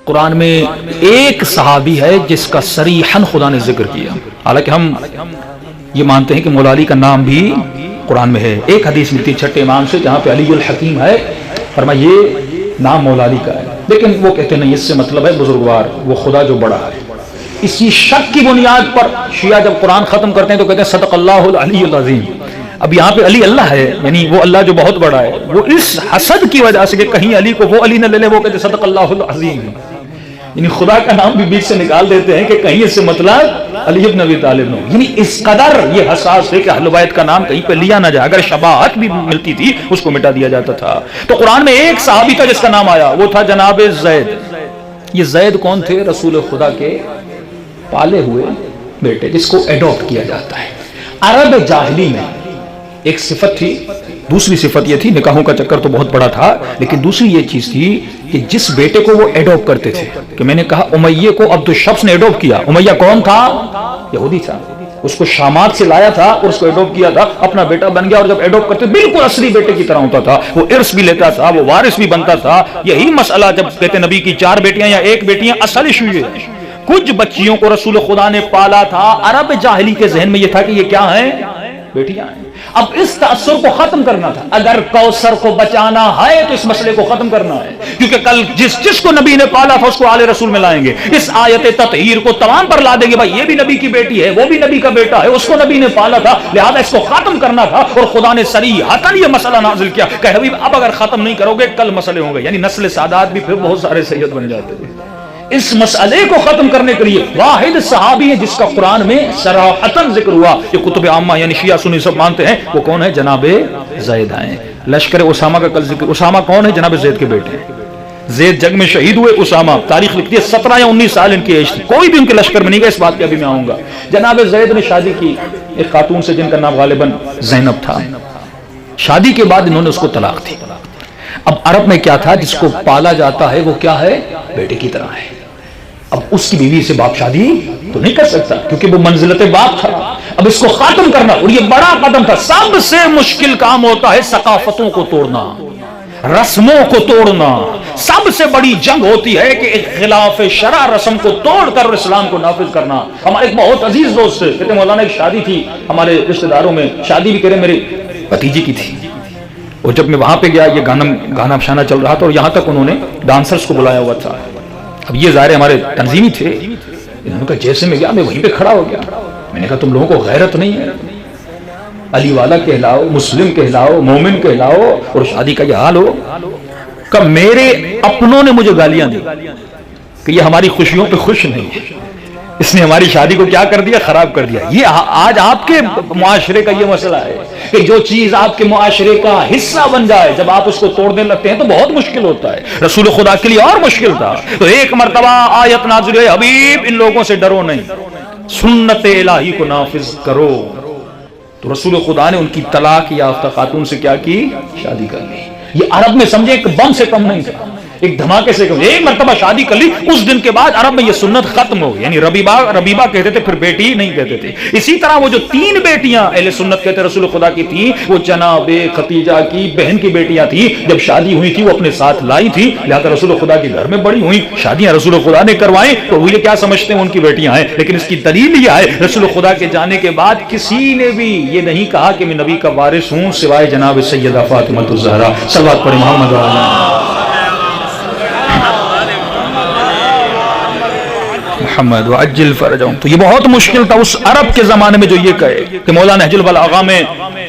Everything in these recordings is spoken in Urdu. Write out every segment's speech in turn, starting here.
قرآن میں ایک صحابی ہے جس کا صریحاً خدا نے ذکر کیا، حالانکہ ہم یہ مانتے ہیں کہ مولا علی کا نام بھی قرآن میں ہے۔ ایک حدیث ملتی ہے چھٹے امام سے جہاں پہ علی الحکیم ہے، فرمایا یہ نام مولا علی کا ہے، لیکن وہ کہتے نہیں، اس سے مطلب ہے بزرگوار، وہ خدا جو بڑا ہے۔ اسی شک کی بنیاد پر شیعہ جب قرآن ختم کرتے ہیں تو کہتے ہیں صدق اللہ العلی العظیم۔ اب یہاں پہ علی اللہ ہے، یعنی وہ اللہ جو بہت بڑا ہے، وہ اس حسد کی وجہ سے کہ کہیں علی کو وہ علی نہ لے لے، وہ کہتے ہیں صدق اللہ العظیم، یعنی خدا کا نام بھی بیچ سے نکال دیتے ہیں کہ کہیں اس سے مطلب علی ابن ابی طالب نہ ہو۔ یعنی اس قدر یہ حساس ہے کہ اہل بیت کا نام کہیں پہ لیا نہ جائے، اگر شباہت بھی ملتی تھی اس کو مٹا دیا جاتا تھا۔ تو قرآن میں ایک صحابی تھا جس کا نام آیا، وہ تھا جناب زید۔ یہ زید کون تھے؟ رسول خدا کے پالے ہوئے بیٹے، جس کو ایڈاپٹ کیا جاتا ہے۔ عرب جاہلی میں ایک صفت تھی، دوسری صفت یہ تھی، نکاحوں کا چکر تو بہت بڑا تھا، لیکن دوسری یہ چیز تھی کہ جس بیٹے کو وہ ایڈاپٹ کرتے تھے، کہ میں نے کہا امیہ کو عبد الشمس نے ایڈاپٹ کیا۔ امیہ کون تھا؟ یہودی تھا، اس کو شامات سے لایا تھا اور اس کو ایڈاپٹ کیا تھا، اپنا بیٹا بن گیا، اور جب ایڈاپٹ کرتے بالکل اصلی بیٹے کی طرح ہوتا تھا، وہ ارث بھی لیتا تھا، وہ وارث بھی بنتا تھا۔ یہی مسئلہ جب کہتے نبی کی 4 بیٹیاں یا 1 بیٹیاں، اصل ایشو یہ ہے، کچھ بچیوں کو رسول خدا نے پالا تھا، عرب جاہلی کے ذہن میں یہ تھا کہ یہ کیا ہیں؟ بیٹیاں ہیں۔ اب اس تاثر کو ختم کرنا تھا، اگر کوثر کو بچانا ہے تو اس مسئلے کو ختم کرنا ہے، کیونکہ کل جس کو نبی نے پالا تھا اس کو آل رسول میں لائیں گے، اس آیت تطہیر کو تمام پر لا دیں گے، بھائی یہ بھی نبی کی بیٹی ہے، وہ بھی نبی کا بیٹا ہے، اس کو نبی نے پالا تھا، لہذا اس کو ختم کرنا تھا، اور خدا نے صریحاً یہ مسئلہ نازل کیا کہ حبیب اب اگر ختم نہیں کرو گے کل مسئلے ہوں گے، یعنی نسل سادات بھی پھر بہت سارے سید بن جاتے ہیں۔ اس مسئلے کو ختم کرنے کے لیے واحد صحابی ہے جس کا قرآن میں صراحتاً ذکر ہوا، یہ کتب عامہ یعنی شیعہ سنی سب مانتے ہیں، وہ کون ہے؟ جناب زید ہیں۔ لشکر اسامہ کا کل ذکر، اسامہ کون ہے؟ جناب زید کے بیٹے، زید جنگ میں شہید ہوئے، اسامہ تاریخ لکھتی ہے 17 یا 19 سال ان کی ایج تھی، کوئی بھی ان کے لشکر میں نہیں گیا، اس بات پہ ابھی میں آؤں گا۔ جناب زید نے شادی کی ایک خاتون سے جن کا نام غالباً زینب تھا، شادی کے بعد انہوں نے اس کو طلاق دی۔ اب عرب میں کیا تھا، جس کو پالا جاتا ہے وہ کیا ہے؟ بیٹے کی طرح ہے۔ اب اس کی بیوی سے باپ شادی تو نہیں کر سکتا کیونکہ وہ منزلت باپ تھا، اب اس کو ختم کرنا، اور یہ بڑا قدم تھا۔ سب سے مشکل کام ہوتا ہے ثقافتوں کو توڑنا، رسموں کو توڑنا، سب سے بڑی جنگ ہوتی ہے کہ خلاف شرع رسم کو توڑ کر اسلام کو نافذ کرنا۔ ہمارے ایک بہت عزیز دوست سے کہتے ہیں مولانا ایک شادی تھی ہمارے رشتہ داروں میں، شادی بھی کرے میرے بھتیجی کی تھی، اور جب میں وہاں پہ گیا یہ گانا شانہ چل رہا تھا، اور یہاں تک انہوں نے ڈانسرز کو بلایا ہوا تھا۔ اب یہ ظاہر ہمارے تنظیمی تھے، انہوں نے کہا جیسے میں گیا میں وہیں پہ کھڑا ہو گیا، میں نے کہا تم لوگوں کو غیرت نہیں ہے؟ علی والا کہلاؤ، مسلم کہلاؤ، مومن کہلاؤ، اور شادی کا یہ حال ہو؟ کہ میرے اپنوں نے مجھے گالیاں دی کہ یہ ہماری خوشیوں پہ خوش نہیں ہے، اس نے ہماری شادی کو کیا کر دیا؟ خراب کر دیا۔ یہ آج آپ کے معاشرے کا یہ مسئلہ ہے کہ جو چیز آپ کے معاشرے کا حصہ بن جائے، جب آپ اس کو توڑنے لگتے ہیں تو بہت مشکل ہوتا ہے۔ رسول خدا کے لیے اور مشکل تھا، تو ایک مرتبہ آیت نازل ہوئی، حبیب ان لوگوں سے ڈرو نہیں، سنت الہی کو نافذ کرو۔ تو رسول خدا نے ان کی طلاق یافتہ خاتون سے کیا کی؟ شادی کر لی۔ یہ عرب میں سمجھے ایک بم سے کم نہیں تھا، ایک دھماکے سے کم، ایک مرتبہ شادی کر لی، اس دن کے بعد عرب میں یہ سنت ختم ہو گئی، یعنی ربیبہ کہتے تھے، پھر بیٹی نہیں کہتے تھے۔ اسی طرح وہ جو 3 بیٹیاں اہل سنت کہتے رسول خدا کی تھیں، وہ جناب ختیجہ کی بہن کی بیٹیاں تھیں، جب شادی ہوئی تھی وہ اپنے ساتھ لائی تھی، لہذا رسول خدا کے گھر میں بڑی ہوئی، شادیاں رسول خدا نے کروائیں، تو وہ یہ کیا سمجھتے ہیں ان کی بیٹیاں ہیں، لیکن اس کی دلیل یہ ہے رسول خدا کے جانے کے بعد کسی نے بھی یہ نہیں کہا کہ میں نبی کا وارث ہوں سوائے جناب سیدہ فاطمہ الزہرا، صلوات پڑھیں محمد محمد وعجل فرجهم۔ تو یہ بہت مشکل تھا اس عرب کے زمانے میں جو یہ کہے کہ مولانا نہج البلاغہ میں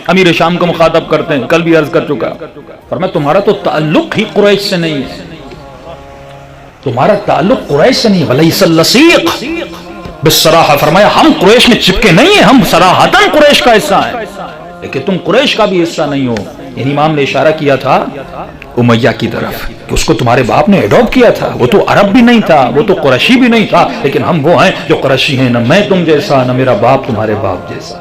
امیر شام کو مخاطب کرتے ہیں، کل بھی عرض کر چکا، فرمایا تمہارا تو تعلق ہی قریش سے نہیں ہے، تمہارا تعلق قریش سے نہیں ہے، ولیس اللصیق بالصراحہ، فرمایا ہم قریش میں چپکے نہیں ہیں، ہم صراحتاً قریش کا حصہ ہیں، لیکن تم قریش کا بھی حصہ نہیں ہو۔ یعنی امام نے اشارہ کیا تھا امیہ کی طرف کہ اس کو تمہارے باپ نے ایڈاپٹ کیا تھا، وہ تو عرب بھی نہیں تھا، وہ تو قریشی بھی نہیں تھا، لیکن ہم وہ ہیں جو قریشی ہیں، نہ میں تم جیسا نہ میرا باپ تمہارے باپ جیسا۔